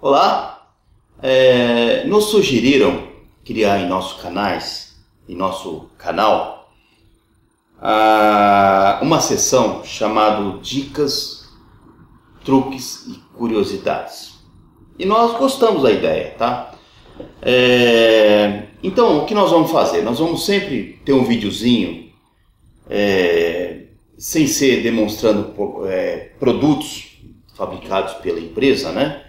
Olá, nos sugeriram criar em nosso canal, uma seção chamada Dicas, Truques e Curiosidades. E nós gostamos da ideia, tá? Então, o que nós vamos fazer? Nós vamos sempre ter um videozinho, sem ser demonstrando produtos fabricados pela empresa, né?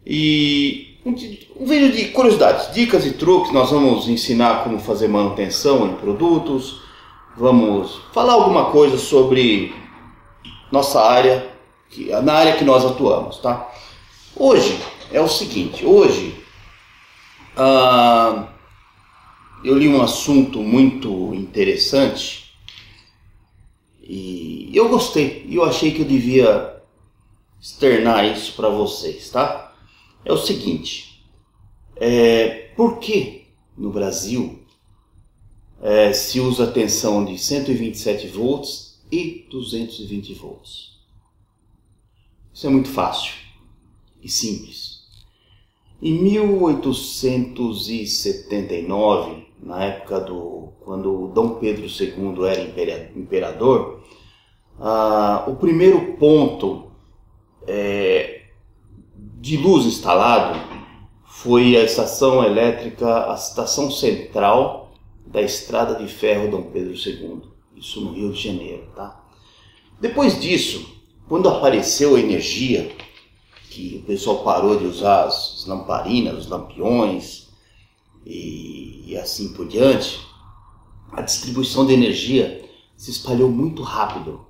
E um vídeo de curiosidades, dicas e truques. Nós vamos ensinar como fazer manutenção em produtos, vamos falar alguma coisa sobre nossa área, na área que nós atuamos, tá? Hoje é o seguinte, eu li um assunto muito interessante e eu gostei, e eu achei que eu devia externar isso para vocês, tá? É o seguinte, por que no Brasil se usa tensão de 127 volts e 220 volts? Isso é muito fácil e simples. Em 1879, na época quando Dom Pedro II era imperador, o primeiro ponto de luz instalado foi a estação elétrica, a estação central da Estrada de Ferro Dom Pedro II, isso no Rio de Janeiro, tá? Depois disso, quando apareceu a energia, que o pessoal parou de usar as lamparinas, os lampiões e assim por diante, a distribuição de energia se espalhou muito rápido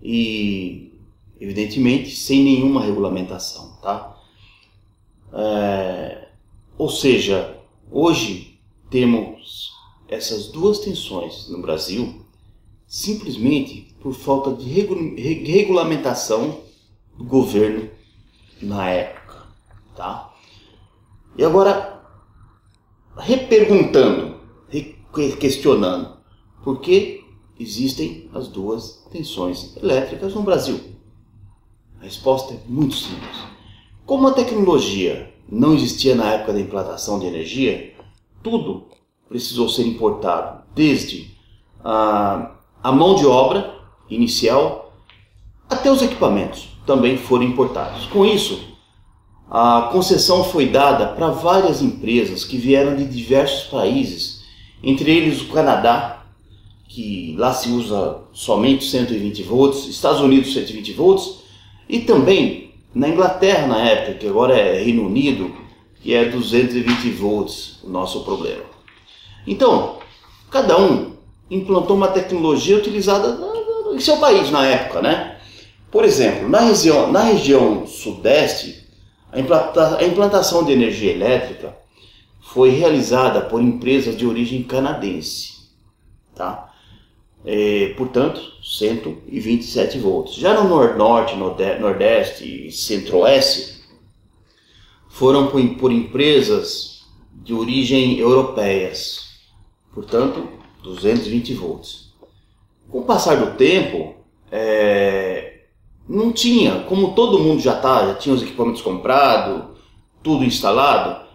e, evidentemente, sem nenhuma regulamentação, tá? Ou seja, hoje temos essas duas tensões no Brasil simplesmente por falta de regulamentação do governo na época, tá? E agora, questionando, por que existem as duas tensões elétricas no Brasil? A resposta é muito simples. Como a tecnologia não existia na época da implantação de energia, tudo precisou ser importado, desde a mão de obra inicial até os equipamentos também foram importados. Com isso, a concessão foi dada para várias empresas que vieram de diversos países, entre eles o Canadá, que lá se usa somente 120 volts, Estados Unidos 120 volts, e também na Inglaterra na época, que agora é Reino Unido, que é 220 volts o nosso problema. Então, cada um implantou uma tecnologia utilizada em seu país na época, né? Por exemplo, na região sudeste, a implantação de energia elétrica foi realizada por empresas de origem canadense, tá? Portanto, 127 volts. Já no norte, nordeste e centro-oeste, foram por empresas de origem europeias, portanto, 220 volts. Com o passar do tempo, não tinha, como todo mundo já tinha os equipamentos comprados, tudo instalado,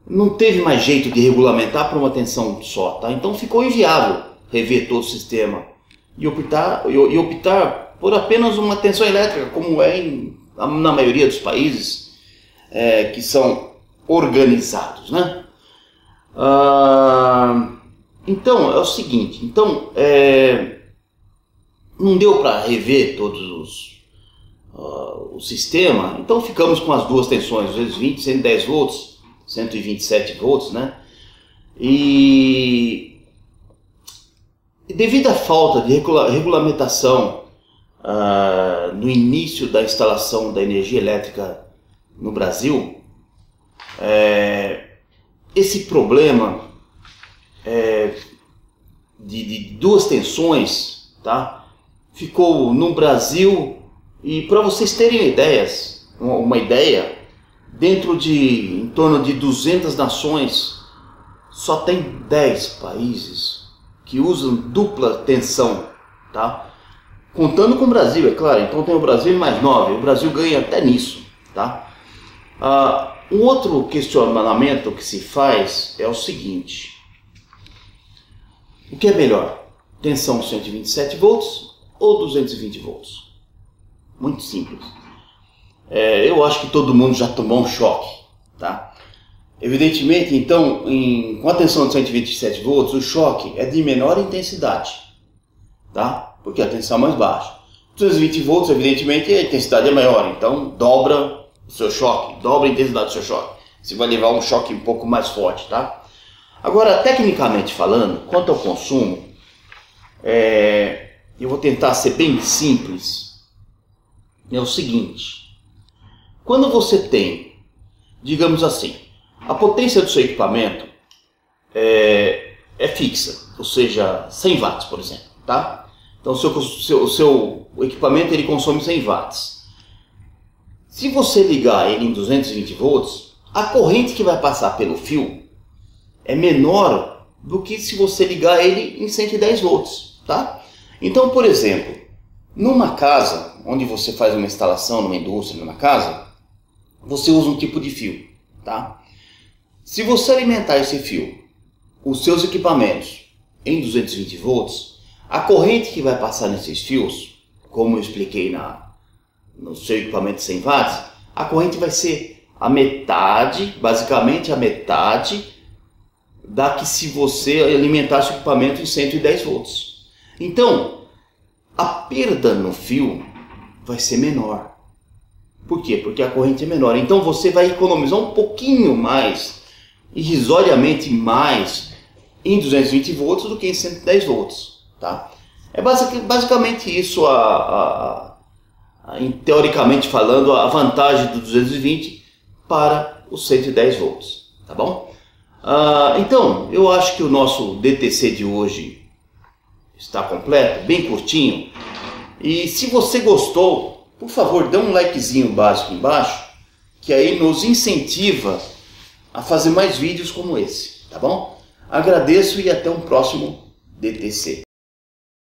não teve mais jeito de regulamentar para uma tensão só, tá? Então ficou inviável rever todo o sistema e optar por apenas uma tensão elétrica, como na maioria dos países que são organizados, né? Então é o seguinte, não deu para rever todos o sistema, então ficamos com as duas tensões, 220, 110 volts, 127 volts, né? E devido à falta de regulamentação no início da instalação da energia elétrica no Brasil, esse problema de duas tensões, tá? Ficou no Brasil, e para vocês terem uma ideia, dentro de em torno de 200 nações, só tem 10 países que usam dupla tensão, tá? Contando com o Brasil, é claro. Então tem o Brasil e mais 9. O Brasil ganha até nisso, tá? Um outro questionamento que se faz é o seguinte: o que é melhor? Tensão 127 volts ou 220 volts? Muito simples. Eu acho que todo mundo já tomou um choque, tá? Evidentemente, então, com a tensão de 127 volts, o choque é de menor intensidade, tá? Porque a tensão é mais baixa. 220 volts, evidentemente, a intensidade é maior, então dobra o seu choque, dobra a intensidade do seu choque. Você vai levar um choque um pouco mais forte, tá? Agora, tecnicamente falando, quanto ao consumo, eu vou tentar ser bem simples. É o seguinte: quando você tem, digamos assim, a potência do seu equipamento é fixa, ou seja, 100 watts, por exemplo, tá? Então o seu equipamento ele consome 100 watts. Se você ligar ele em 220 volts, a corrente que vai passar pelo fio é menor do que se você ligar ele em 110 volts, tá? Então, por exemplo, numa casa, onde você faz uma instalação, numa indústria, numa casa, você usa um tipo de fio, tá? Se você alimentar esse fio, os seus equipamentos, em 220 volts, a corrente que vai passar nesses fios, como eu expliquei no seu equipamento de 100 watts, a corrente vai ser a metade, basicamente a metade, da que se você alimentasse o equipamento em 110 volts. Então, a perda no fio vai ser menor. Por quê? Porque a corrente é menor. Então você vai economizar um pouquinho mais, irrisoriamente mais, em 220 volts do que em 110 volts. Tá? É basicamente isso, teoricamente falando, a vantagem do 220 para os 110 volts. Tá bom? Então, eu acho que o nosso DTC de hoje está completo, bem curtinho. E se você gostou, por favor, dê um likezinho básico embaixo, que aí nos incentiva a fazer mais vídeos como esse, tá bom? Agradeço e até um próximo DTC.